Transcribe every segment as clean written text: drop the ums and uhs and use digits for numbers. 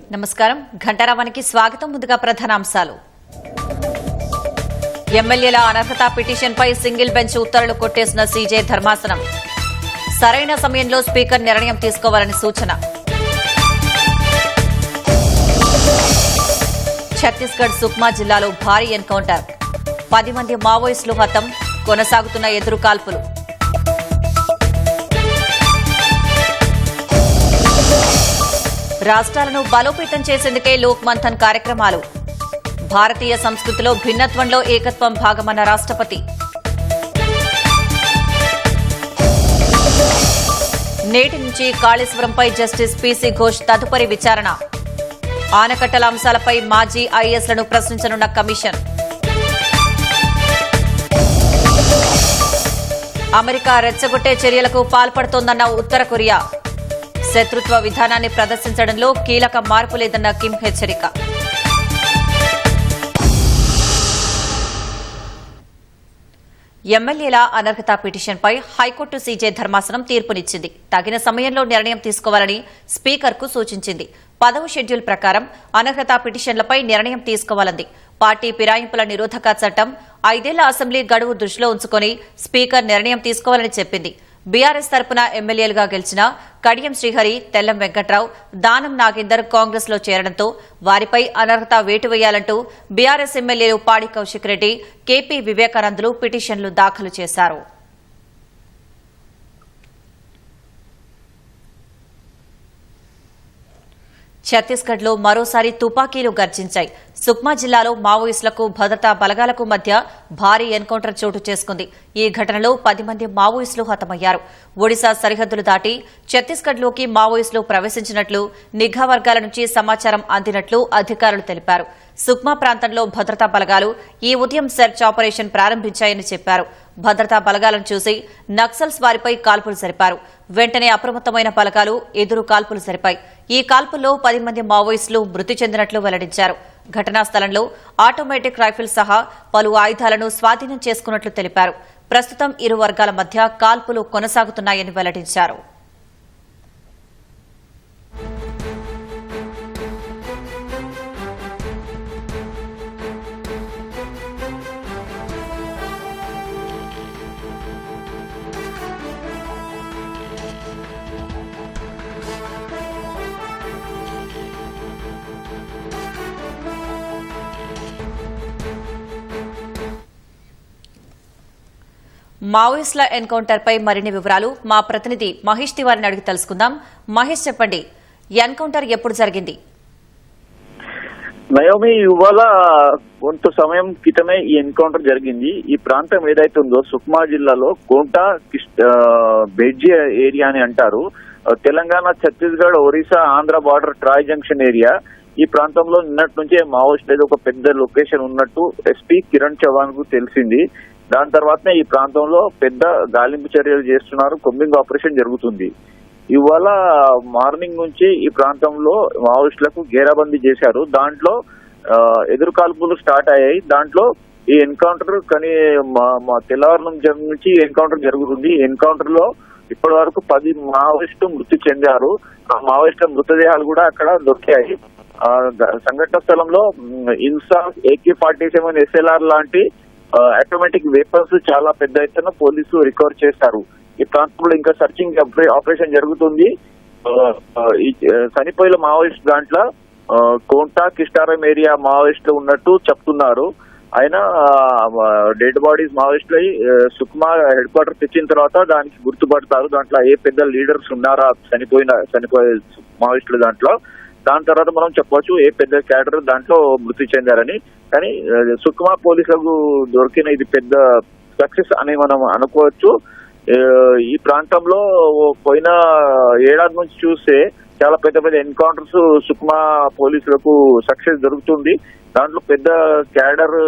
నమస్కారం ఘంటారావానికి స్వాగతం. ముందుగా ప్రధానాంశాలు. ఎమ్మెల్యేల అనర్హత పిటిషన్పై సింగిల్ బెంచ్ ఉత్తర్వులు కొట్టేసిన సీజే ధర్మాసనం. సరైన సమయంలో స్పీకర్ నిర్ణయం తీసుకోవాలని సూచన. ఛత్తీస్గఢ్ సుక్మా జిల్లాలో భారీ ఎన్కౌంటర్. 10 మంది మావోయిస్టులు హతం. కొనసాగుతున్న ఎదురు కాల్పులు. రాష్ట్రాలను బలోపేతం చేసేందుకే లోక్ మంథన్ కార్యక్రమాలు. భారతీయ సంస్కృతిలో భిన్నత్వంలో ఏకత్వం భాగమన్న రాష్ట్రపతి. నేటి నుంచి కాళేశ్వరంపై జస్టిస్ పీసీ ఘోష్ తదుపరి విచారణ. ఆనకట్టల అంశాలపై మాజీ ఐఏఎస్లను ప్రశ్నించనున్న కమిషన్. అమెరికా రెచ్చగొట్టే చర్యలకు పాల్పడుతోందన్న ఉత్తర కొరియా. శత్రుత్వ విధానాన్ని ప్రదర్శించడంలో కీలక మార్పు లేదన్న కిమ్ హెచ్చరిక. ఎమ్మెల్యేల అనర్హత పిటిషన్పై హైకోర్టు సీజే ధర్మాసనం తీర్పునిచ్చింది. తగిన సమయంలో నిర్ణయం తీసుకోవాలని స్పీకర్కు సూచించింది. 10వ షెడ్యూల్ ప్రకారం అనర్హత పిటిషన్లపై నిర్ణయం తీసుకోవాలంది. పార్టీ ఫిరాయింపుల నిరోధక చట్టం 5 ఏళ్ల అసెంబ్లీ గడువు దృష్టిలో ఉంచుకుని స్పీకర్ నిర్ణయం తీసుకోవాలని చెప్పింది. బీఆర్ఎస్ తరపున ఎమ్మెల్యేలుగా గెలిచిన కడియం శ్రీహరి, తెల్లం వెంకట్రావు, దానం నాగేందర్ కాంగ్రెస్ లో చేరడంతో వారిపై అనర్హత వేటు వేయాలంటూ బీఆర్ఎస్ ఎమ్మెల్యేలు పాడి కౌశిక్ రెడ్డి, కేపీ వివేకానందులు పిటిషన్లు దాఖలు చేశారు. ఛత్తీస్గఢ్ లో మరోసారి తుపాకీలు గర్జించాయి. సుక్మా జిల్లాలో మావోయిస్టులకు భద్రతా బలగాలకు మధ్య భారీ ఎన్కౌంటర్ చోటు చేసుకుంది. ఈ ఘటనలో 10 మంది మావోయిస్టులు హతమయ్యారు. ఒడిశా సరిహద్దులు దాటి ఛత్తీస్గఢ్లోకి మావోయిస్టులు ప్రవేశించినట్లు నిఘా వర్గాల నుంచి సమాచారం అందినట్లు అధికారులు తెలిపారు. సుక్మా ప్రాంతంలో భద్రతా బలగాలు ఈ ఉదయం సెర్చ్ ఆపరేషన్ ప్రారంభించాయని చెప్పారు. భద్రతా బలగాలను చూసి నక్సల్స్ వారిపై కాల్పులు జరిపారు. వెంటనే అప్రమత్తమైన బలగాలు ఎదురు కాల్పులు జరిపాయి. ఈ కాల్పుల్లో 10 మంది మావోయిస్టులు మృతి చెందినట్లు వెల్లడించారు. ఘటనా స్థలంలో ఆటోమేటిక్ రైఫిల్ సహా పలు ఆయుధాలను స్వాధీనం చేసుకున్నట్లు తెలిపారు. ప్రస్తుతం ఇరు వర్గాల మధ్య కాల్పులు కొనసాగుతున్నాయని వెల్లడించారు. మావోయిస్టుల ఎన్కౌంటర్ పై మరిన్ని వివరాలు మా ప్రతినిధి మహేష్ తివారిని అడిగి తెలుసుకుందాం. మహేష్, చెప్పండి, ఎన్కౌంటర్ ఎప్పుడు జరిగింది? నయోమి, ఇవాళ కొంత సమయం క్రితమే ఈ ఎన్కౌంటర్ జరిగింది. ఈ ప్రాంతం ఏదైతే ఉందో సుక్మా జిల్లాలో కోంటా బెడ్జి ఏరియా అని అంటారు. Telangana, Chhattisgarh, Orissa, Andhra border tri junction area. ఈ ప్రాంతంలో నిన్నటి నుంచే మావోయిస్టులు ఒక పెద్ద లొకేషన్ ఉన్నట్టు ఎస్పీ కిరణ్ చౌహాన్ కు తెలిసింది. దాని తర్వాతనే ఈ ప్రాంతంలో పెద్ద గాలింపు చర్యలు చేస్తున్నారు. కొమ్మింగ్ ఆపరేషన్ జరుగుతుంది. ఇవాళ మార్నింగ్ నుంచి ఈ ప్రాంతంలో మావోయిస్టులకు గేరాబందీ చేశారు. దాంట్లో ఎదురు కాల్పులు స్టార్ట్ అయ్యాయి. దాంట్లో ఈ ఎన్కౌంటర్ తెల్లవారు నుంచి ఎన్కౌంటర్ జరుగుతుంది. ఎన్కౌంటర్ లో ఇప్పటి వరకు 10 మావోయిస్టులు మృతి చెందారు. ఆ మావోయిస్టుల మృతదేహాలు కూడా అక్కడ దొరికాయి. సంఘటన స్థలంలో ఇన్సాస్, AK-47 SLR లాంటి ఆటోమేటిక్ వెపన్స్ చాలా పెద్ద ఎత్తున పోలీసులు రికవర్ చేశారు. ఈ ప్రాంతంలో ఇంకా సర్చింగ్ ఆపరేషన్ జరుగుతుంది. చనిపోయిన మావోయిస్ట్ దాంట్లో కోంటా, కిస్టారం ఏరియా మావోయిస్టులు ఉన్నట్టు చెప్తున్నారు. అయినా డెడ్ బాడీస్ మావోయిస్టులు సుక్మా హెడ్ క్వార్టర్ తెచ్చిన తర్వాత దానికి గుర్తుపడతారు. దాంట్లో ఏ పెద్ద లీడర్స్ ఉన్నారా చనిపోయే మావోయిస్టులు దాంట్లో. దాని తర్వాత మనం చెప్పవచ్చు ఏ పెద్ద క్యాడర్ దాంట్లో మృతి చెందారని. కానీ సుక్మా పోలీసులకు దొరికిన ఇది పెద్ద సక్సెస్ అని మనం అనుకోవచ్చు. ఈ ప్రాంతంలో పోయిన ఏడాది నుంచి చూస్తే చాలా పెద్ద పెద్ద ఎన్కౌంటర్స్ సుక్మా పోలీసులకు సక్సెస్ దొరుకుతుంది. దాంట్లో పెద్ద క్యాడర్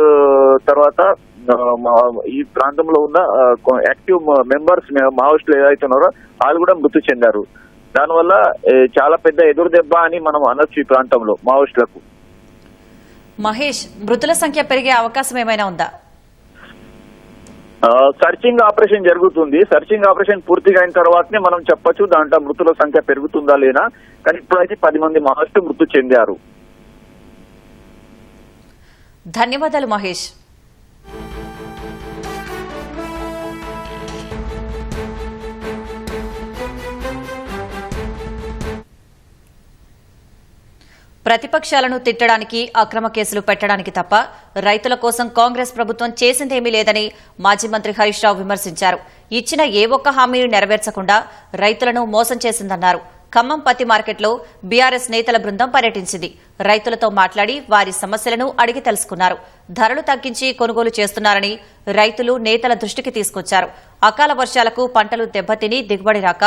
తర్వాత ఈ ప్రాంతంలో ఉన్న యాక్టివ్ మెంబర్స్ మావోయిస్టులు ఏదైతే ఉన్నారో వాళ్ళు కూడా మృతి చెందారు. దానివల్ల చాలా పెద్ద ఎదురు దెబ్బ అని మనం అనొచ్చు ఈ ప్రాంతంలో మావోయిస్టులకు. మహేష్, మృతుల సంఖ్య పెరిగే అవకాశం ఏమైనా ఉందా? సర్చింగ్ ఆపరేషన్ జరుగుతుంది. సర్చింగ్ ఆపరేషన్ పూర్తిగా అయిన తర్వాతనే మనం చెప్పొచ్చు దాంట్లో మృతుల సంఖ్య పెరుగుతుందా లేదా. కానీ ఇప్పుడైతే 10 మంది మావోయిస్టులు మృతి చెందారు. ధన్యవాదాలు మహేష్. ప్రతిపక్షాలను తిట్టడానికి, అక్రమ కేసులు పెట్టడానికి తప్ప రైతుల కోసం కాంగ్రెస్ ప్రభుత్వం చేసిందేమీ లేదని మాజీ మంత్రి హరీష్ రావు విమర్శించారు. ఇచ్చిన ఏ ఒక్క హామీని నెరవేర్చకుండా రైతులను మోసం చేసిందన్నారు. ఖమ్మం పత్తి మార్కెట్లో బీఆర్ఎస్ నేతల బృందం పర్యటించింది. రైతులతో మాట్లాడి వారి సమస్యలను అడిగి తెలుసుకున్నారు. ధరలు తగ్గించి కొనుగోలు చేస్తున్నారని రైతులు నేతల దృష్టికి తీసుకొచ్చారు. అకాల వర్షాలకు పంటలు దెబ్బతిని దిగుబడి రాక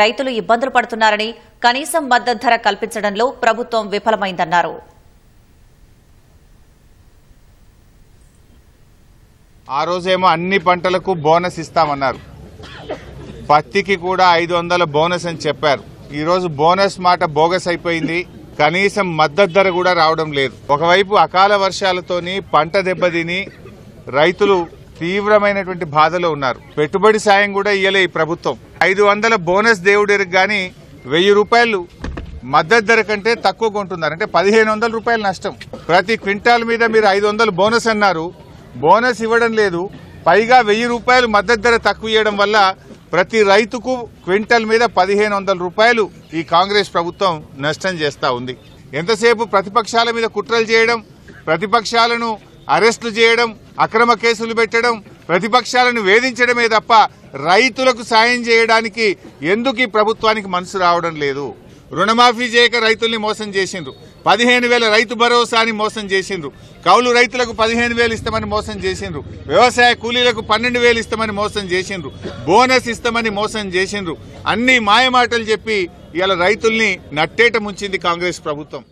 రైతులు ఇబ్బందులు పడుతున్నారని, కనీసం మద్దతు ధర కల్పించడంలో ప్రభుత్వం విఫలమైందన్నారు. ఆ రోజేమో అన్ని పంటలకు బోనస్ ఇస్తామన్నారు. పత్తికి కూడా 500 బోనస్ అని చెప్పారు. ఈ రోజు బోనస్ మాట బోగస్ అయిపోయింది. కనీసం మద్దతు ధర కూడా రావడం లేదు. ఒకవైపు అకాల వర్షాలతోని పంట దెబ్బతిని రైతులు తీవ్రమైనటువంటి బాధలో ఉన్నారు. పెట్టుబడి సాయం కూడా ఇయ్యలే ఈ ప్రభుత్వం. 500 బోనస్ దేవుడికి గాని 1000 రూపాయలు మద్దతు ధర కంటే తక్కువ కొంటున్నారు. అంటే 1500 రూపాయలు నష్టం. ప్రతి క్వింటాల్ మీద మీరు 500 బోనస్ అన్నారు, బోనస్ ఇవ్వడం లేదు. పైగా 1000 రూపాయలు మద్దతు ధర తక్కువ ఇవ్వడం వల్ల ప్రతి రైతుకు క్వింటల్ మీద 1500 రూపాయలు ఈ కాంగ్రెస్ ప్రభుత్వం నష్టం చేస్తా ఉంది. ఎంతసేపు ప్రతిపక్షాల మీద కుట్రలు చేయడం, ప్రతిపక్షాలను అరెస్టులు చేయడం, అక్రమ కేసులు పెట్టడం, ప్రతిపక్షాలను వేధించడమే తప్ప రైతులకు సాయం చేయడానికి ఎందుకు ఈ ప్రభుత్వానికి మనసు రావడం లేదు. రుణమాఫీ చేయక రైతుల్ని మోసం చేసిండ్రు. 15,000 రైతు భరోసాని మోసం చేసిండ్రు. కౌలు రైతులకు 15,000 ఇస్తామని మోసం చేసిండ్రు. వ్యవసాయ కూలీలకు 12,000 ఇస్తామని మోసం చేసిండ్రు. బోనస్ ఇస్తామని మోసం చేసిండ్రు. అన్ని మాయమాటలు చెప్పి ఇలా రైతుల్ని నట్టేట ముంచింది కాంగ్రెస్ ప్రభుత్వం.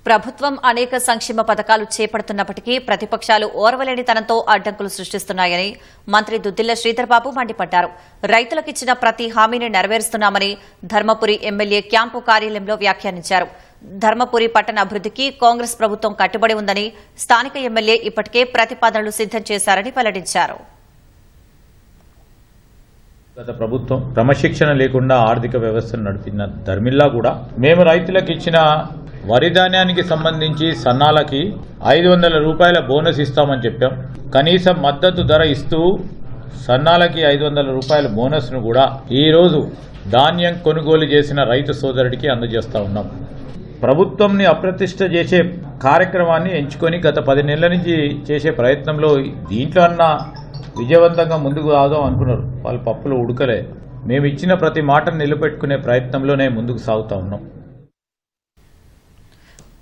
ప్రభుత్వం అనేక సంక్షేమ పథకాలు చేపడుతున్నప్పటికీ ప్రతిపక్షాలు ఓర్వలేనితనంతో అడ్డంకులు సృష్టిస్తున్నాయని మంత్రి దుద్దిళ్ల శ్రీధర్బాబు మండిపడ్డారు. రైతులకిచ్చిన ప్రతి హామీని నెరవేరుస్తున్నామని ధర్మపురి ఎమ్మెల్యే క్యాంపు కార్యాలయంలో వ్యాఖ్యానించారు. ధర్మపురి పట్టణ అభివృద్దికి కాంగ్రెస్ ప్రభుత్వం కట్టుబడి ఉందని, స్థానిక ఎమ్మెల్యే ఇప్పటికే ప్రతిపాదనలు సిద్దం చేశారని వెల్లడించారు. గత ప్రభుత్వం క్రమశిక్షణ లేకుండా ఆర్థిక వ్యవస్థను నడిపిన ధర్మిల్లా కూడా మేము రైతులకు ఇచ్చిన వరి ధాన్యానికి సంబంధించి సన్నాలకి 500 రూపాయల బోనస్ ఇస్తామని చెప్పాం. కనీసం మద్దతు ధర ఇస్తూ సన్నాలకి 500 రూపాయల బోనస్ను కూడా ఈరోజు ధాన్యం కొనుగోలు చేసిన రైతు సోదరుడికి అందజేస్తా ఉన్నాం. ప్రభుత్వంని అప్రతిష్ట చేసే కార్యక్రమాన్ని ఎంచుకొని గత 10 నెలల నుంచి చేసే ప్రయత్నంలో దీంట్లో అన్న విజయవంతంగా ముందుకు రాదాం అనుకున్నారు. వాళ్ళ పప్పులు ఉడకలే. మేము ఇచ్చిన ప్రతి మాటను నిలబెట్టుకునే ప్రయత్నంలోనే ముందుకు సాగుతా ఉన్నాం.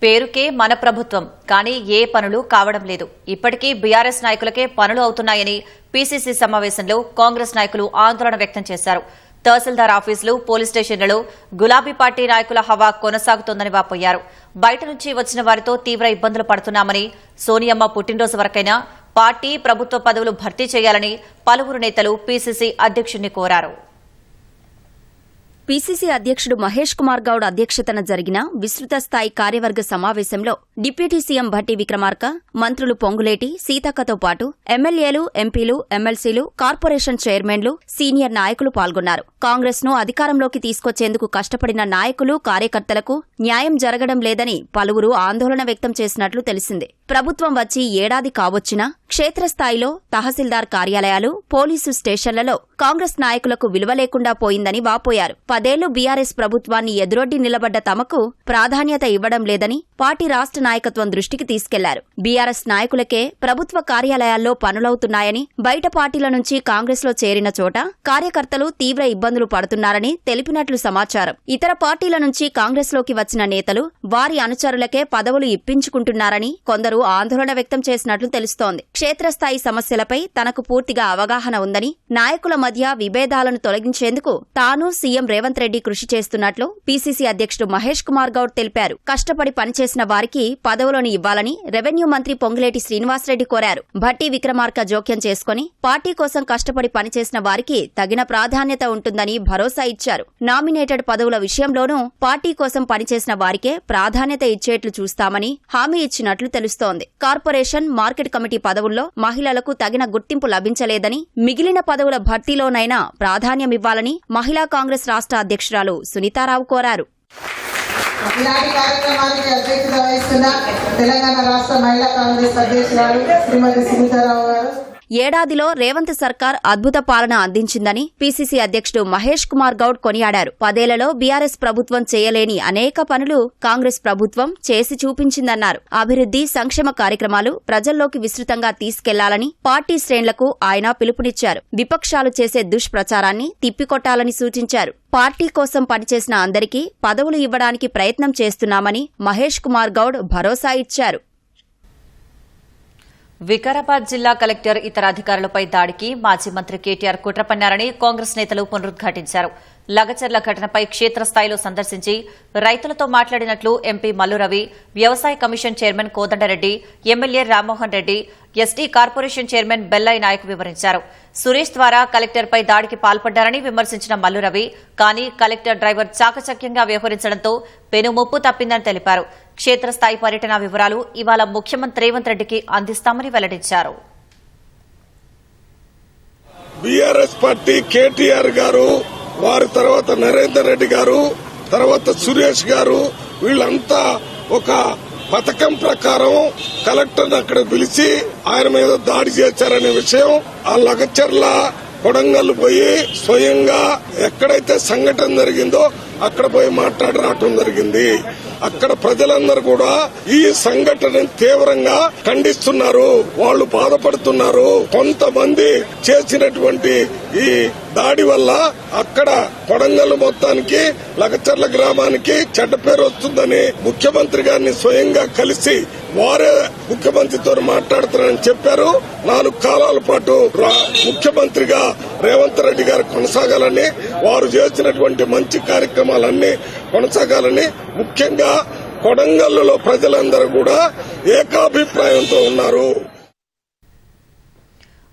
పేరుకే మన ప్రభుత్వం, కానీ ఏ పనులు కావడం లేదు. ఇప్పటికీ బీఆర్ఎస్ నాయకులకే పనులు అవుతున్నాయని పీసీసీ సమావేశంలో కాంగ్రెస్ నాయకులు ఆందోళన వ్యక్తం చేశారు. తహసీల్దార్ ఆఫీసులు, పోలీస్ స్టేషన్లలో గులాబీ పార్టీ నాయకుల హవా కొనసాగుతోందని వాపోయారు. బయట నుంచి వచ్చిన వారితో తీవ్ర ఇబ్బందులు పడుతున్నామని, సోనియమ్మ పుట్టినరోజు వరకైనా పార్టీ, ప్రభుత్వ పదవులు భర్తీ చేయాలని పలువురు నేతలు పీసీసీ అధ్యక్షుడిని కోరారు. పీసీసీ అధ్యక్షుడు మహేష్ కుమార్ గౌడ్ అధ్యక్షతన జరిగిన విస్తృత స్థాయి కార్యవర్గ సమావేశంలో డిప్యూటీ సీఎం భట్టి విక్రమార్క, మంత్రులు పొంగులేటి, సీతక్కతో పాటు ఎమ్మెల్యేలు, ఎంపీలు, ఎమ్మెల్సీలు, కార్పొరేషన్ చైర్మన్లు, సీనియర్ నాయకులు పాల్గొన్నారు. కాంగ్రెస్ ను అధికారంలోకి తీసుకొచ్చేందుకు కష్టపడిన నాయకులు, కార్యకర్తలకు న్యాయం జరగడం లేదని పలువురు ఆందోళన వ్యక్తం చేసినట్లు తెలిసింది. ప్రభుత్వం వచ్చి ఏడాది కావచ్చినా క్షేత్రస్థాయిలో తహసీల్దార్ కార్యాలయాలు, పోలీసు స్టేషన్లలో కాంగ్రెస్ నాయకులకు విలువ లేకుండా పోయిందని వాపోయారు. 10 ఏళ్లు బీఆర్ఎస్ ప్రభుత్వాన్ని ఎదురొడ్డి నిలబడ్డ తమకు ప్రాధాన్యత ఇవ్వడం లేదని పార్టీ రాష్ట్ర నాయకత్వం దృష్టికి తీసుకెళ్లారు. బీఆర్ఎస్ నాయకులకే ప్రభుత్వ కార్యాలయాల్లో పనులవుతున్నాయని, బయట పార్టీల నుంచి కాంగ్రెస్లో చేరిన చోట కార్యకర్తలు తీవ్ర ఇబ్బందులు పడుతున్నారని తెలిపినట్లు సమాచారం. ఇతర పార్టీల నుంచి కాంగ్రెస్లోకి వచ్చిన నేతలు వారి అనుచరులకే పదవులు ఇప్పించుకుంటున్నారని కొందరు ఆందోళన వ్యక్తం చేసినట్లు తెలుస్తోంది. క్షేత్రస్థాయి సమస్యలపై తనకు పూర్తిగా అవగాహన ఉందని, నాయకుల మధ్య విభేదాలను తొలగించేందుకు తాను, సీఎం రేవంత్ రేవంత్ రెడ్డి కృషి చేస్తున్నట్లు పీసీసీ అధ్యక్షుడు మహేష్ కుమార్ గౌడ్ తెలిపారు. కష్టపడి పనిచేసిన వారికి పదవులను ఇవ్వాలని రెవెన్యూ మంత్రి పొంగులేటి శ్రీనివాసరెడ్డి కోరారు. భట్టి విక్రమార్క జోక్యం చేసుకుని పార్టీ కోసం కష్టపడి పనిచేసిన వారికి తగిన ప్రాధాన్యత ఉంటుందని భరోసా ఇచ్చారు. నామినేటెడ్ పదవుల విషయంలోనూ పార్టీ కోసం పనిచేసిన వారికే ప్రాధాన్యత ఇచ్చేట్లు చూస్తామని హామీ ఇచ్చినట్లు తెలుస్తోంది. కార్పొరేషన్, మార్కెట్ కమిటీ పదవుల్లో మహిళలకు తగిన గుర్తింపు లభించలేదని, మిగిలిన పదవుల భర్తీలోనైనా ప్రాధాన్యమివ్వాలని మహిళా కాంగ్రెస్ రాష్ట్ర అధ్యక్షురాలు సునీతారావు కోరారు. ఈనాటి కార్యక్రమానికి అధ్యక్షత వహిస్తున్న తెలంగాణ రాష్ట్ర మహిళా కాంగ్రెస్ అధ్యక్షురాలు శ్రీమతి సునీతారావు గారు. ఏడాదిలో రేవంత్ సర్కార్ అద్భుత పాలన అందించిందని పీసీసీ అధ్యక్షుడు మహేష్ కుమార్ గౌడ్ కొనియాడారు. 10 ఏళ్లలో బీఆర్ఎస్ ప్రభుత్వం చేయలేని అనేక పనులు కాంగ్రెస్ ప్రభుత్వం చేసి చూపించిందన్నారు. అభివృద్ది, సంక్షేమ కార్యక్రమాలు ప్రజల్లోకి విస్తృతంగా తీసుకెళ్లాలని పార్టీ శ్రేణులకు ఆయన పిలుపునిచ్చారు. విపక్షాలు చేసే దుష్ప్రచారాన్ని తిప్పికొట్టాలని సూచించారు. పార్టీ కోసం పనిచేసిన అందరికీ పదవులు ఇవ్వడానికి ప్రయత్నం చేస్తున్నామని మహేష్ కుమార్ గౌడ్ భరోసా ఇచ్చారు. వికారాబాద్ జిల్లా కలెక్టర్ ఇతర అధికారులపై దాడికి మాజీ మంత్రి కేటీఆర్ కుట్ర పన్నారని కాంగ్రెస్ నేతలు పునరుద్ఘాటించారు. లగచర్ల ఘటనపై క్షేత్రస్థాయిలో సందర్శించి రైతులతో మాట్లాడినట్లు ఎంపీ మల్లురవి, వ్యవసాయ commission chairman Kodanda Reddy, MLA Rammohan Reddy, ST corporation chairman Bellaiah Nayak వివరించారు. సురేష్ ద్వారా కలెక్టర్పై దాడికి పాల్పడ్డారని విమర్శించిన మల్లురవి, కానీ కలెక్టర్ డ్రైవర్ చాకచక్యంగా వ్యవహరించడంతో పెనుముప్పు తప్పిందని తెలిపారు. క్షేత్రస్థాయి పర్యటన వివరాలు ఇవాళ ముఖ్యమంత్రి రేవంత్ రెడ్డికి అందిస్తామని వెల్లడించారు. బీఆర్ఎస్ పార్టీ కేటీఆర్ గారు, వారి తర్వాత నరేందర్ రెడ్డి గారు, తర్వాత సురేష్ గారు, వీళ్ళంతా ఒక పథకం ప్రకారం కలెక్టర్ అక్కడ పిలిచి ఆయన మీద దాడి చేశారనే విషయం ఆ లగచర్ల కొడంగల్ పోయి స్వయంగా ఎక్కడైతే సంఘటన జరిగిందో అక్కడ పోయి మాట్లాడి రావటం జరిగింది. అక్కడ ప్రజలందరూ కూడా ఈ సంఘటనను తీవ్రంగా ఖండిస్తున్నారు. వాళ్ళు బాధపడుతున్నారు. కొంతమంది చేసినటువంటి ఈ దాడి వల్ల అక్కడ కొడంగల్ మొత్తానికి, లగచర్ల గ్రామానికి చెడ్డ పేరు వస్తుందని ముఖ్యమంత్రి గారిని స్వయంగా కలిసి వారే ముఖ్యమంత్రితో మాట్లాడుతారని చెప్పారు. 4 కాలాల పాటు ముఖ్యమంత్రిగా రేవంత్ రెడ్డి గారు కొనసాగాలని, వారు చేసినటువంటి మంచి కార్యక్రమాలన్నీ కొనసాగాలని, ముఖ్యంగా కొడంగల్లో ప్రజలందరూ కూడా ఏకాభిప్రాయంతో ఉన్నారు.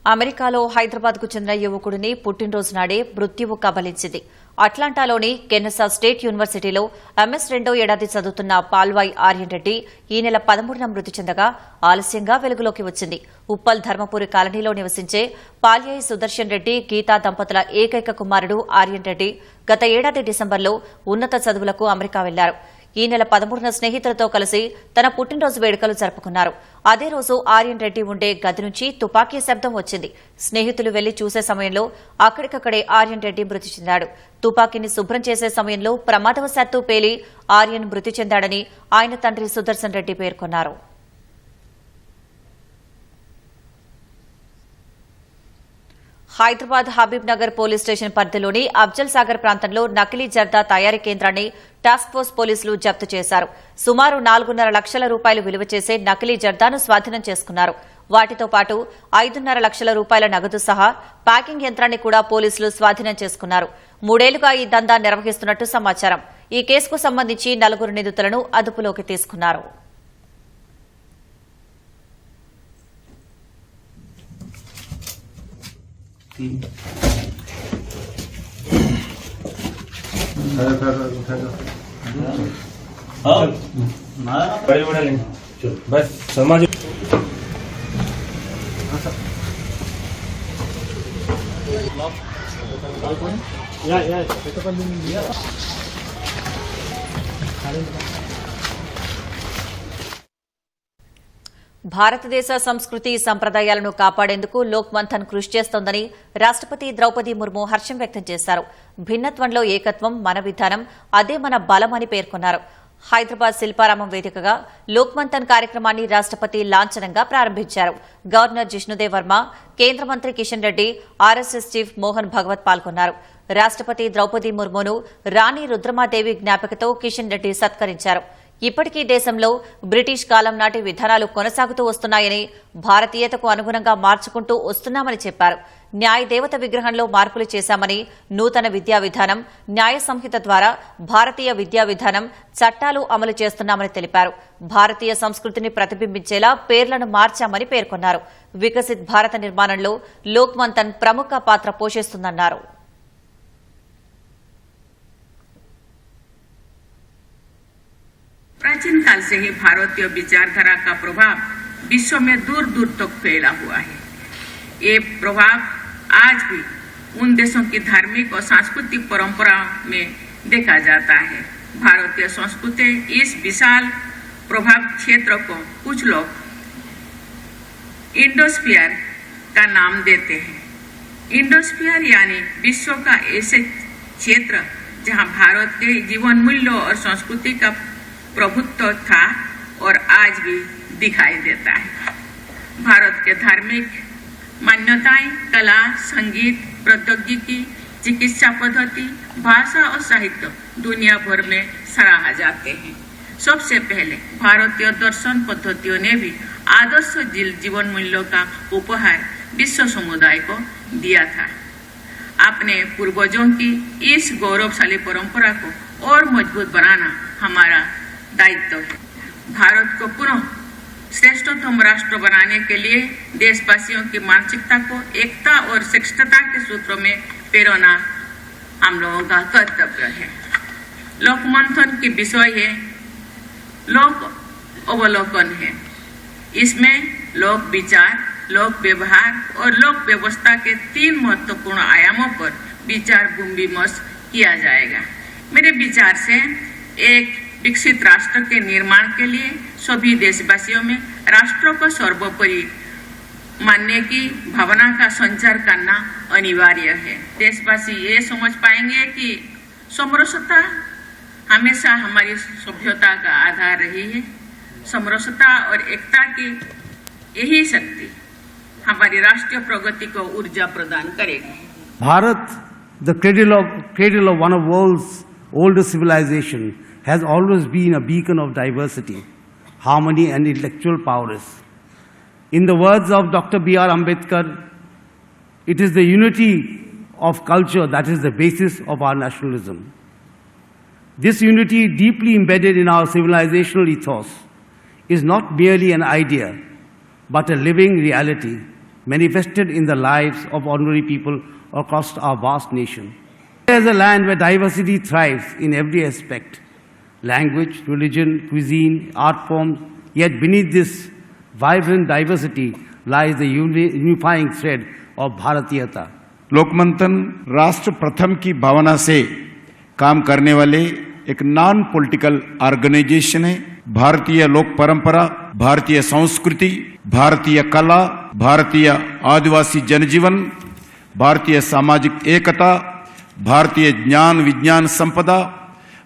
అమెరికాలో హైదరాబాద్కు చెందిన యువకుడిని పుట్టినరోజు నాడే మృత్యువు కబలించింది. అట్లాంటాలోని కెనెసా స్టేట్ యూనివర్సిటీలో ఎంఎస్ 2వ ఏడాది చదువుతున్న పాల్వాయ్ ఆర్యన్ రెడ్డి ఈ నెల 13న మృతి చెందగా ఆలస్యంగా వెలుగులోకి వచ్చింది. ఉప్పల్ ధర్మపురి కాలనీలో నివసించే పాల్యాయ్ సుదర్శన్ రెడ్డి, గీతా దంపతుల ఏకైక కుమారుడు ఆర్యన్ రెడ్డి గత ఏడాది డిసెంబర్లో ఉన్నత చదువులకు అమెరికా వెళ్లారు. ఈ నెల 13న స్నేహితులతో కలిసి తన పుట్టినరోజు వేడుకలు జరుపుకున్నారు. అదే రోజు ఆర్యన్ రెడ్డి ఉండే గది నుంచి తుపాకీ శబ్దం వచ్చింది. స్నేహితులు వెళ్లి చూసే సమయంలో అక్కడికక్కడే ఆర్యన్ రెడ్డి మృతి చెందాడు. తుపాకీని శుభ్రం చేసే సమయంలో ప్రమాదవశాత్తు పేలి ఆర్యన్ మృతి చెందాడని ఆయన తండ్రి సుదర్శన్ రెడ్డి పేర్కొన్నారు. హైదరాబాద్ హబీబ్ నగర్ పోలీస్ స్టేషన్ పరిధిలోని అఫ్జల్ సాగర్ ప్రాంతంలో నకిలీ జర్దా తయారీ కేంద్రాన్ని టాస్క్ ఫోర్స్ పోలీసులు జప్తు చేశారు. సుమారు 4.5 లక్షల రూపాయలు విలువ చేసే నకిలీ జర్దాను స్వాధీనం చేసుకున్నారు. వాటితో పాటు 5.5 లక్షల రూపాయల నగదు సహా ప్యాకింగ్ యంత్రాన్ని కూడా పోలీసులు స్వాధీనం చేసుకున్నారు. 3 ఏళ్లుగా ఈ దందా నిర్వహిస్తున్నట్టు సమాచారం. ఈ కేసుకు సంబంధించి 4 నిందితులను అదుపులోకి తీసుకున్నారు. समाज భారతదేశ సంస్కృతి సంప్రదాయాలను కాపాడేందుకు లోక్ మంథన్ కృషి చేస్తోందని రాష్ట్రపతి ద్రౌపది ముర్ము హర్షం వ్యక్తం చేశారు. భిన్నత్వంలో ఏకత్వం మన విధానం, అదే మన బలమని పేర్కొన్నారు. హైదరాబాద్ శిల్పారామం వేదికగా లోక్ మంథన్ కార్యక్రమాన్ని రాష్ట్రపతి లాంఛనంగా ప్రారంభించారు. గవర్నర్ జిష్ణుదేవ్ వర్మ, కేంద్ర మంత్రి కిషన్ రెడ్డి, ఆర్ఎస్ఎస్ చీఫ్ మోహన్ భగవత్ పాల్గొన్నారు. రాష్ట్రపతి ద్రౌపది ముర్మును రాణి రుద్రమాదేవి జ్ఞాపికతో కిషన్ రెడ్డి సత్కరించారు. ఇప్పటికీ దేశంలో బ్రిటిష్ కాలం నాటి విధానాలు కొనసాగుతూ వస్తున్నాయని, భారతీయతకు అనుగుణంగా మార్చుకుంటూ వస్తున్నామని చెప్పారు. న్యాయదేవత విగ్రహంలో మార్పులు చేశామని, నూతన విద్యా విధానం, న్యాయ సంహిత ద్వారా భారతీయ విద్యా విధానం, చట్టాలు అమలు చేస్తున్నామని తెలిపారు. భారతీయ సంస్కృతిని ప్రతిబింబించేలా పేర్లను మార్చామని పేర్కొన్నారు. వికసిత్ భారత నిర్మాణంలో లోక్ మంథన్ ప్రముఖ పాత్ర పోషిస్తుందన్నారు. प्राचीन काल से ही भारतीय विचारधारा का प्रभाव विश्व में दूर दूर तक फैला हुआ है। ये प्रभाव आज भी उन देशों की धार्मिक और सांस्कृतिक परंपरा में देखा जाता है। भारतीय संस्कृति इस विशाल प्रभाव क्षेत्र को कुछ लोग इंडोस्फीयर का नाम देते हैं। इंडोस्फीयर यानी विश्व का ऐसे क्षेत्र जहां भारत के जीवन मूल्यों और संस्कृति का प्रभुत्व था और आज भी दिखाई देता है। भारत के धार्मिक मान्यताएं, कला, संगीत, प्रौद्योगिकी, चिकित्सा पद्धति, भाषा और साहित्य दुनिया भर में सराहा जाते हैं। सबसे पहले भारतीय दर्शन पद्धतियों ने भी आदर्श जीवन मूल्यों का उपहार विश्व समुदाय को दिया था। अपने पूर्वजों की इस गौरवशाली परंपरा को और मजबूत बनाना हमारा दायित्व है। भारत को पुनः श्रेष्ठतम राष्ट्र बनाने के लिए देशवासियों की मानसिकता को एकता और श्रेष्ठता के सूत्रों में पिरोना हम लोगों का कर्तव्य है। लोक मंथन की विषय है लोक अवलोकन है। इसमें लोक विचार, लोक व्यवहार और लोक व्यवस्था के 3 महत्वपूर्ण आयामों पर विचार विमर्श किया जाएगा। मेरे विचार से एक विकसित राष्ट्र के निर्माण के लिए सभी देशवासियों में राष्ट्र को सर्वोपरि मानने की भावना का संचार करना अनिवार्य है। देशवासी ये समझ पाएंगे कि समरसता हमेशा हमारी सभ्यता का आधार रही है। समरसता और एकता की यही शक्ति हमारी राष्ट्रीय प्रगति को ऊर्जा प्रदान करेगी। Bharat, the cradle of one of world's oldest civilization, has always been a beacon of diversity, harmony and intellectual prowess. In the words of Dr. B.R. Ambedkar, it is the unity of culture that is the basis of our nationalism. This unity, deeply embedded in our civilizational ethos, is not merely an idea, but a living reality manifested in the lives of ordinary people across our vast nation. There is a land where diversity thrives in every aspect: language, religion, cuisine, art forms. Yet beneath this vibrant diversity lies the unifying thread of Bharatiyata. Lokmanthan राष्ट्र प्रथम की भावना से काम करने वाले एक non political organisation है। भारतीय लोक परंपरा, भारतीय संस्कृति, भारतीय कला, भारतीय आदिवासी जनजीवन, भारतीय सामाजिक एकता, भारतीय ज्ञान विज्ञान संपदा,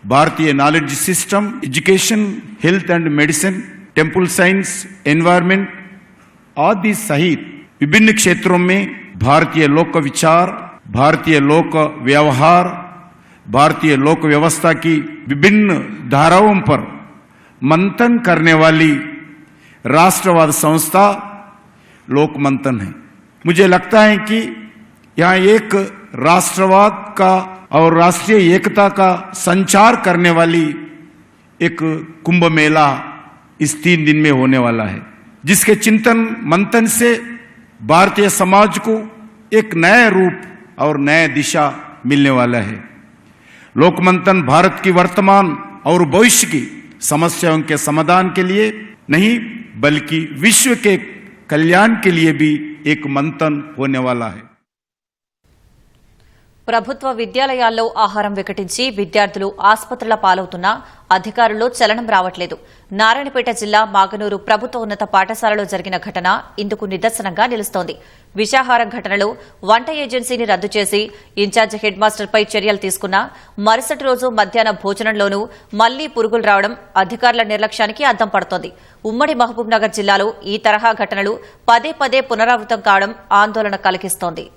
भारतीय knowledge system, education, health and medicine, temple science, environment आदि सहित विभिन्न क्षेत्रों में भारतीय लोक विचार, भारतीय लोक व्यवहार, भारतीय लोक व्यवस्था की विभिन्न धाराओं पर मंथन करने वाली राष्ट्रवाद संस्था लोक मंथन है। मुझे लगता है कि यहाँ एक राष्ट्रवाद का और राष्ट्रीय एकता का संचार करने वाली एक कुंभ मेला इस 3 दिन में होने वाला है, जिसके चिंतन मंथन से भारतीय समाज को एक नया रूप और नया दिशा मिलने वाला है। लोक मंथन भारत की वर्तमान और भविष्य की समस्याओं के समाधान के लिए नहीं, बल्कि विश्व के कल्याण के लिए भी एक मंथन होने वाला है। ప్రభుత్వ విద్యాలయాల్లో ఆహారం వికటించి విద్యార్థులు ఆసుపత్రుల పాలవుతున్నా అధికారుల్లో చలనం రావట్లేదు. నారాయణపేట జిల్లా మాగనూరు ప్రభుత్వ ఉన్నత పాఠశాలలో జరిగిన ఘటన ఇందుకు నిదర్శనంగా నిలుస్తోంది. విషాహారం ఘటనలో వంట ఏజెన్సీని రద్దు చేసి ఇన్ఛార్జ్ హెడ్ మాస్టర్పై చర్యలు తీసుకున్నా మరుసటి రోజు మధ్యాహ్న భోజనంలోనూ మళ్లీ పురుగులు రావడం అధికారుల నిర్లక్ష్యానికి అద్దం పడుతోంది. ఉమ్మడి మహబూబ్ నగర్ జిల్లాలో ఈ తరహా ఘటనలు పదే పదే పునరావృతం కావడం ఆందోళన కలిగిస్తోంది.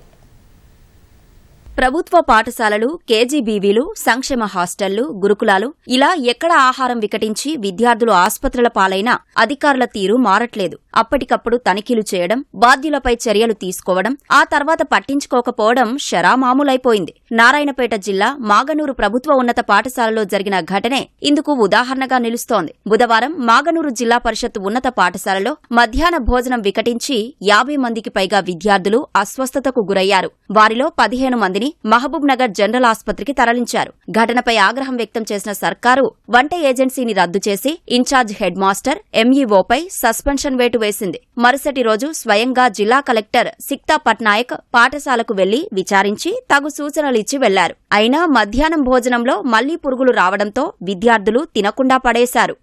ప్రభుత్వ పాఠశాలలు, కేజీబీవీలు, సంక్షేమ హాస్టళ్లు, గురుకులాలు ఇలా ఎక్కడ ఆహారం వికటించి విద్యార్థులు ఆస్పత్రుల పాలైనా అధికారుల తీరు మారట్లేదు. అప్పటికప్పుడు తనిఖీలు చేయడం, బాధ్యులపై చర్యలు తీసుకోవడం, ఆ తర్వాత పట్టించుకోకపోవడం షరామామూలైపోయింది. నారాయణపేట జిల్లా మాగనూరు ప్రభుత్వ ఉన్నత పాఠశాలలో జరిగిన ఘటనే ఇందుకు ఉదాహరణగా నిలుస్తోంది. బుధవారం మాగనూరు జిల్లా పరిషత్ ఉన్నత పాఠశాలలో మధ్యాహ్న భోజనం వికటించి 50 మందికి పైగా విద్యార్థులు అస్వస్థతకు గురయ్యారు. వారిలో 15 మందిని మహబూబ్ నగర్ జనరల్ ఆస్పత్రికి తరలించారు. ఘటనపై ఆగ్రహం వ్యక్తం చేసిన సర్కారు వంట ఏజెన్సీని రద్దు చేసి ఇన్ఛార్జ్ హెడ్ మాస్టర్ ఎంఈఓపై సస్పెన్షన్ వేటు వేసింది. మరుసటి రోజు స్వయంగా జిల్లా కలెక్టర్ సిక్తా పట్నాయక్ పాఠశాలకు వెళ్లి విచారించి తగు సూచనలిచ్చి వెళ్లారు. అయినా మధ్యాహ్నం భోజనంలో మళ్లీ పురుగులు రావడంతో విద్యార్థులు తినకుండా పడేశారు.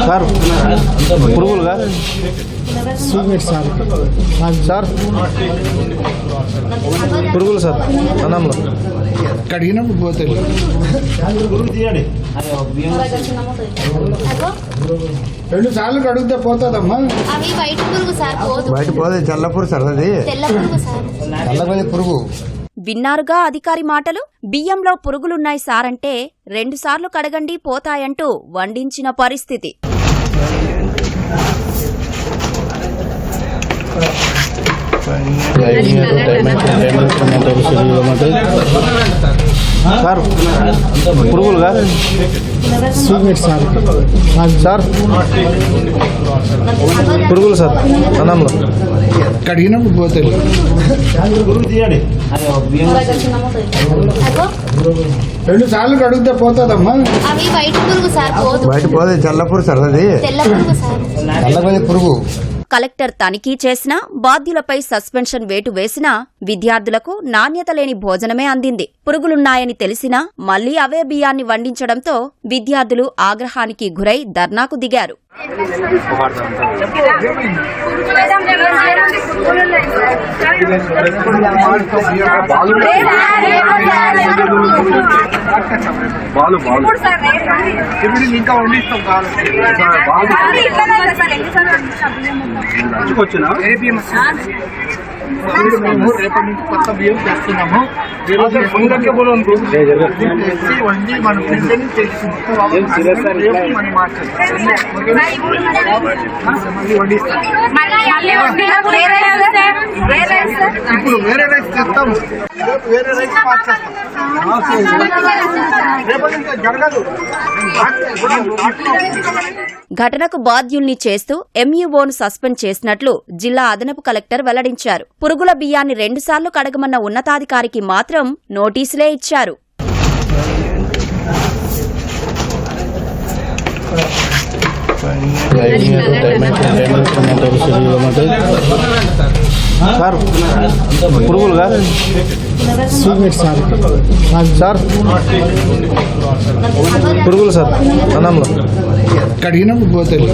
సార్ పురుగులుగా సార్ పురుగులు సార్ అన్నంలో కడిగినప్పుడు పోతాయి. 2 సార్లు కడిగితే పోతుందమ్మా. అవి వైట్ పురుగు సార్, బయట పోతే తెల్ల పురుగు సార్, అది తెల్ల పురుగు సార్, తెల్ల పురుగు. విన్నారుగా అధికారి మాటలు. బియ్యంలో పురుగులున్నాయి సారంటే 2 సార్లు కడగండి పోతాయంటూ వండించిన పరిస్థితి. సార్ పురుగులుగా సార్ పురుగులు సార్ అన్నంలో కడిగినప్పుడు పోతాయి. 2 సార్లు కడిగితే పోతుందమ్మా. అవి వైట్ పురుగు సార్, బయట పోతే తెల్ల పురుగు సార్, అది తెల్ల పురుగు సార్, తెల్ల పురుగు. కలెక్టర్ తనిఖీ చేసినా, బాధ్యులపై సస్పెన్షన్ వేటు వేసినా విద్యార్థులకు నాణ్యత లేని భోజనమే అందింది. పురుగులున్నాయని తెలిసినా మళ్లీ అవే బియ్యాన్ని వండించడంతో విద్యార్థులు ఆగ్రహానికి గురై ధర్నాకు దిగారు. రేపటి నుంచి కొత్త బియ్యం చేస్తున్నాము. ఇప్పుడు వేరే రైస్ చేస్తాము, వేరే రైస్ రేపటి నుంచి జరగదు. ఘటనకు బాధ్యుల్ని చేస్తూ ఎంఈఓను సస్పెండ్ చేసినట్లు జిల్లా అదనపు కలెక్టర్ వెల్లడించారు. పురుగుల బియ్యాన్ని 2 సార్లు కడగమన్న ఉన్నతాధికారికి మాత్రం నోటీసులే ఇచ్చారు. సార్ పురుగులుగా సార్ పురుగులు సార్ అన్నంలో కడిగినప్పుడు పోతాయి.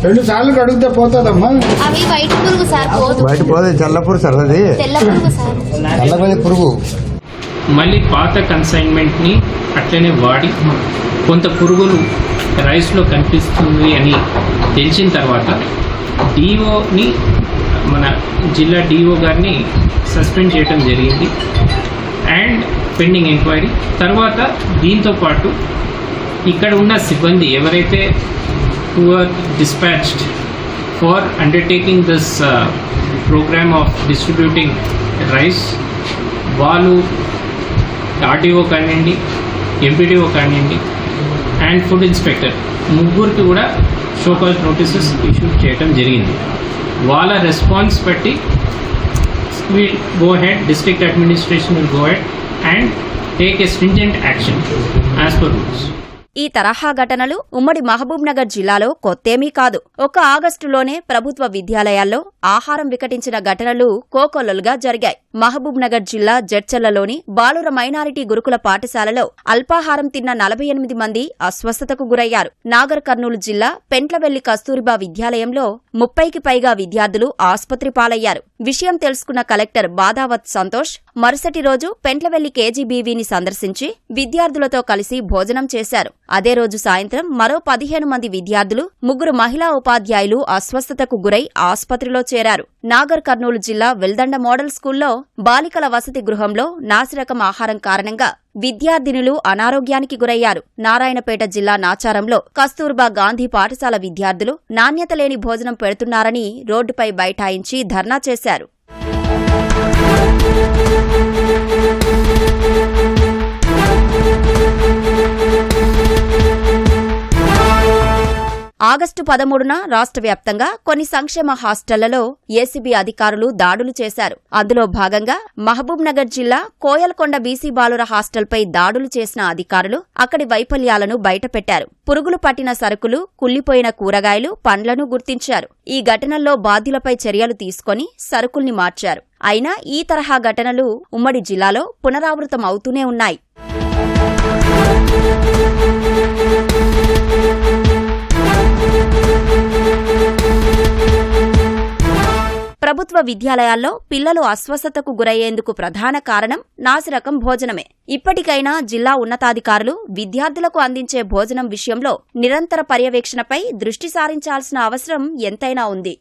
2 సార్లు కడిగితే పోతుందమ్మా. అవి వైట్ పురుగు సార్, బయట పోతే తెల్ల పురుగు సార్, అది తెల్ల పురుగు సార్, తెల్ల పురుగు. మళ్ళీ పాత కన్సైన్మెంట్ని అట్లనే వాడి కొంత పురుగులు రైస్లో కనిపిస్తుంది అని తెలిసిన తర్వాత డిఓని, మన జిల్లా డిఓ గారిని సస్పెండ్ చేయడం జరిగింది. అండ్ పెండింగ్ ఎంక్వైరీ తర్వాత దీంతో పాటు ఇక్కడ ఉన్న సిబ్బంది ఎవరైతే who are dispatched for undertaking this program of distributing rice, వాళ్ళు ఆర్టీఓ కానివ్వండి, ఎంపీడీఓ కానివ్వండి అండ్ ఫుడ్ ఇన్స్పెక్టర్ ముగ్గురికి కూడా షోకాజ్ నోటీసెస్ ఇష్యూ చేయడం జరిగింది. వాళ్ళ రెస్పాన్స్ బట్టి will go head, district administration will go head and take a stringent action as per rules. ఈ తరహా ఘటనలు ఉమ్మడి మహబూబ్ నగర్ జిల్లాలో కొత్తేమీ కాదు. ఒక ఆగస్టులోనే ప్రభుత్వ విద్యాలయాల్లో ఆహారం వికటించిన ఘటనలు కోకొల్లలుగా జరిగాయి. మహబూబ్ నగర్ జిల్లా జడ్చర్లలోని బాలుర మైనారిటీ గురుకుల పాఠశాలలో అల్పాహారం తిన్న 48 మంది అస్వస్థతకు గురయ్యారు. నాగర్ కర్నూలు జిల్లా పెంట్లవెల్లి కస్తూరిబా విద్యాలయంలో 30కి పైగా విద్యార్థులు ఆస్పత్రి పాలయ్యారు. విషయం తెలుసుకున్న కలెక్టర్ బాదావత్ సంతోష్ మరుసటి రోజు పెంట్లవెల్లి కేజీబీవీని సందర్శించి విద్యార్థులతో కలిసి భోజనం చేశారు. అదే రోజు సాయంత్రం మరో 15 మంది విద్యార్థులు, 3 మహిళా ఉపాధ్యాయులు అస్వస్థతకు గురై ఆస్పత్రిలో చేరారు. నాగర్ కర్నూలు జిల్లా వెల్దండ మోడల్ స్కూల్లో బాలికల వసతి గృహంలో నాసిరకం ఆహారం కారణంగా విద్యార్థినులు అనారోగ్యానికి గురయ్యారు. నారాయణపేట జిల్లా నాచారంలో కస్తూర్బా గాంధీ పాఠశాల విద్యార్థులు నాణ్యత లేని భోజనం పెడుతున్నారని రోడ్డుపై బైఠాయించి ధర్నా చేశారు. ఆగస్టు 13న రాష్ట్ర వ్యాప్తంగా కొన్ని సంక్షేమ హాస్టళ్లలో ఏసీబీ అధికారులు దాడులు చేశారు. అందులో భాగంగా మహబూబ్ నగర్ జిల్లా కోయల్కొండ బీసీ బాలుర హాస్టల్పై దాడులు చేసిన అధికారులు అక్కడి వైఫల్యాలను బయటపెట్టారు. పురుగులు పట్టిన సరుకులు, కుళ్లిపోయిన కూరగాయలు, పండ్లను గుర్తించారు. ఈ ఘటనల్లో బాధ్యులపై చర్యలు తీసుకుని సరుకుల్ని మార్చారు. అయినా ఈ తరహా ఘటనలు ఉమ్మడి జిల్లాలో పునరావృతం అవుతూనే ఉన్నాయి. ప్రభుత్వ విద్యాలయాల్లో పిల్లలు అస్వస్థతకు గురయ్యేందుకు ప్రధాన కారణం నాసిరకం భోజనమే. ఇప్పటికైనా జిల్లా ఉన్నతాధికారులు విద్యార్థులకు అందించే భోజనం విషయంలో నిరంతర పర్యవేక్షణపై దృష్టి సారించాల్సిన అవసరం ఎంతైనా ఉంది.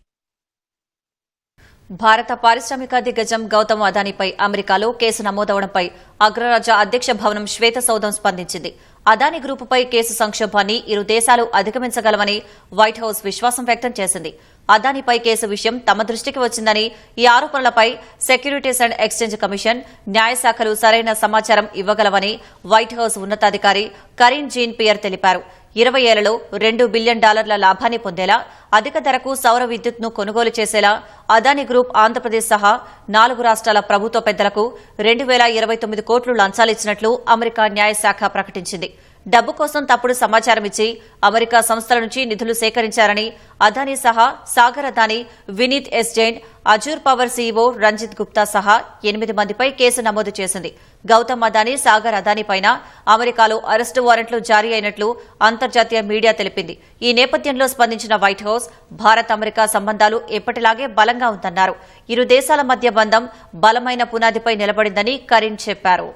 భారత పారిశ్రామిక దిగ్గజం గౌతమ్ అదానీపై అమెరికాలో కేసు నమోదవడంపై అగ్రరాజ్య అధ్యక్ష భవనం శ్వేత సౌధం స్పందించింది. అదానీ గ్రూపుపై కేసు సంక్షోభాన్ని ఇరు దేశాలు అధిగమించగలవని వైట్ హౌస్ విశ్వాసం వ్యక్తం చేసింది. అదానీపై కేసు విషయం తమ దృష్టికి వచ్చిందని, ఈ ఆరోపణలపై సెక్యూరిటీస్ అండ్ ఎక్స్చేంజ్ కమిషన్, న్యాయశాఖలు సరైన సమాచారం ఇవ్వగలవని వైట్ హౌస్ ఉన్నతాధికారి కరీన్ జీన్ పియర్ తెలిపారు. 20 ఏళ్లలో $2 బిలియన్ లాభాన్ని పొందేలా, అధిక ధరకు సౌర విద్యుత్ను కొనుగోలు చేసేలా అదానీ గ్రూప్ ఆంధ్రప్రదేశ్ సహా 4 రాష్ట్రాల ప్రభుత్వ పెద్దలకు 2029 కోట్లు లంచాలిచ్చినట్లు అమెరికా న్యాయశాఖ ప్రకటించింది. డబ్బు కోసం తప్పుడు సమాచారం ఇచ్చి అమెరికా సంస్థల నుంచి నిధులు సేకరించారని అదానీ సహా Sagar Adani, Vineet S Jain, Azure power CEO Ranjit Gupta సహా 8 మందిపై కేసు నమోదు చేసింది. గౌతమ్ అదానీ, సాగర్ అదానీపైన అమెరికాలో అరెస్టు వారెంట్లు జారీ అయినట్లు అంతర్జాతీయ మీడియా తెలిపింది. ఈ నేపథ్యంలో స్పందించిన వైట్ హౌస్ భారత్ అమెరికా సంబంధాలు ఎప్పటిలాగే బలంగా ఉందన్నారు. ఇరు దేశాల మధ్య బంధం బలమైన పునాదిపై నిలబడిందని కరీన్ చెప్పారు.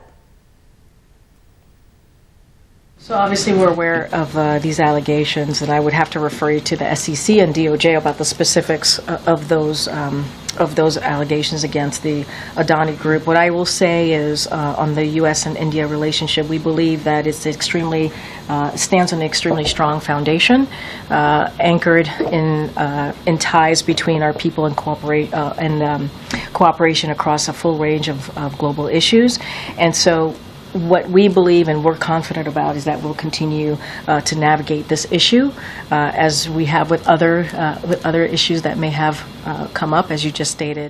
So obviously we're aware of these allegations, and I would have to refer you to the SEC and DOJ about the specifics of those allegations against the Adani Group. What I will say is on the U.S. and India relationship, we believe that it's stands on an extremely strong foundation, anchored in ties between our people and cooperation across a full range of global issues. And so what we believe and we're confident about is that we'll continue to navigate this issue as we have with other issues that may have come up, as you just stated.